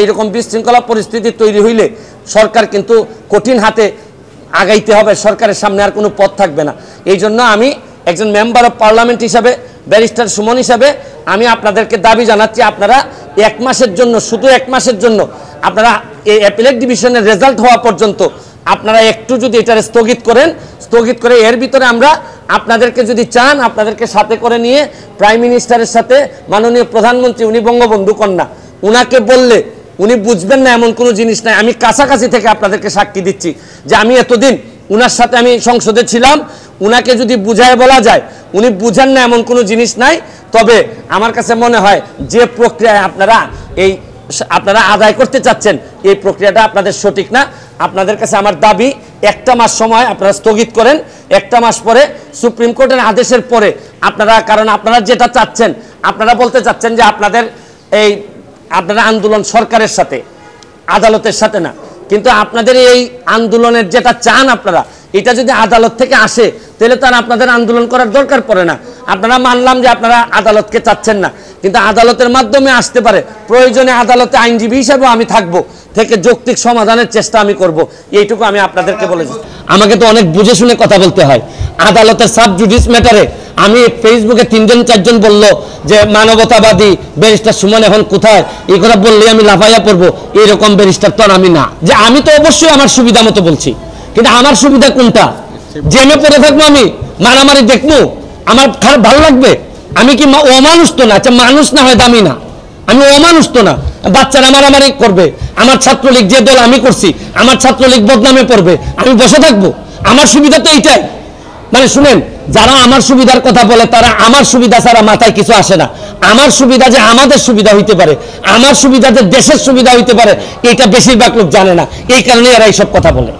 এইরকম বিশৃঙ্খলা পরিস্থিতি তৈরি হইলে সরকার কিন্তু কঠিন হাতে আগাইতে হবে, সরকারের সামনে আর কোনো পথ থাকবে না। এই জন্য আমি একজন মেম্বার অফ পার্লামেন্ট হিসাবে, ব্যারিস্টার সুমন হিসাবে আমি আপনাদেরকে দাবি জানাচ্ছি, আপনারা 1 মাসের জন্য, শুধু 1 মাসের জন্য আপনারা এই অ্যাপিলেট ডিভিশনের রেজাল্ট হওয়া পর্যন্ত আপনারা একটু যদি এটা স্থগিত করেন, স্থগিত করে এর ভিতরে আমরা আপনাদেরকে যদি চান, আপনাদেরকে সাথে করে নিয়ে প্রাইম মিনিস্টারের সাথে মাননীয় প্রধানমন্ত্রী, উনি বঙ্গবন্ধু কন্যা, উনাকে বললে উনি বুঝবেন না এমন কোনো জিনিস নাই। আমি কাছাকাছি থেকে আপনাদেরকে সাক্ষী দিচ্ছি যে আমি এতদিন উনার সাথে আমি সংসদে ছিলাম, উনাকে যদি বুঝায় বলা যায় উনি বুঝেন না এমন কোনো জিনিস নাই। তবে আমার কাছে মনে হয় যে প্রক্রিয়ায় আপনারা আদায় করতে চাচ্ছেন এই প্রক্রিয়াটা আপনাদের সঠিক না। আপনাদের কাছে আমার দাবি 1টা মাস সময় আপনারা স্থগিত করেন। 1টা মাস পরে সুপ্রিম কোর্টের আদেশের পরে আপনারা, কারণ আপনারা যেটা চাচ্ছেন, আপনারা বলতে চাচ্ছেন যে আপনারা আন্দোলন সরকারের সাথে, আদালতের সাথে না, কিন্তু আপনাদের এই আন্দোলনের যেটা চান আপনারা, এটা যদি আদালত থেকে আসে তাহলে তার আপনাদের আন্দোলন করার দরকার পড়ে না। আপনারা মানলাম যে আপনারা আদালতকে চাচ্ছেন না, কিন্তু আদালতের মাধ্যমে আসতে পারে, প্রয়োজনে আদালতে আইনজীবী হিসেবেও আমি থাকবো, থেকে যৌক্তিক সমাধানের চেষ্টা আমি করব, এইটুকু আমি আপনাদেরকে বলেছি। আমাকে তো অনেক বুঝে শুনে কথা বলতে হয়। আদালতের সাব জুডিস ম্যাটারে আমি ফেসবুকে 3-4জন বললো যে মানবতাবাদী ব্যারিস্টার সুমন এখন কোথায়, এই কথা বললে আমি লাফাইয়া পড়বো, এইরকম ব্যারিস্টার তো আর আমি না। যে আমি তো অবশ্যই আমার সুবিধা মতো বলছি, কিন্তু আমার সুবিধা কোনটা? জেমে পড়ে থাকবো, আমি মারামারি দেখবো, আমার খারাপ ভালো লাগবে? আমি কি অমানুষ তো না? আচ্ছা, মানুষ না হয় দামি না, আমি অমানুষ তো না। বাচ্চারা মারামারি করবে, আমার ছাত্রলীগ যে দল আমি করছি, আমার ছাত্রলীগ বদনামে পড়বে, আমি বসে থাকবো? আমার সুবিধা তো এইটাই। মানে শুনেন, যারা আমার সুবিধার কথা বলে তারা আমার সুবিধা ছাড়া মাথায় কিছু আসে না। আমার সুবিধা যে আমাদের সুবিধা হইতে পারে, আমার সুবিধা যে দেশের সুবিধা হইতে পারে, এটা বেশিরভাগ লোক জানে না। এই কারণে এরা এইসব কথা বলে।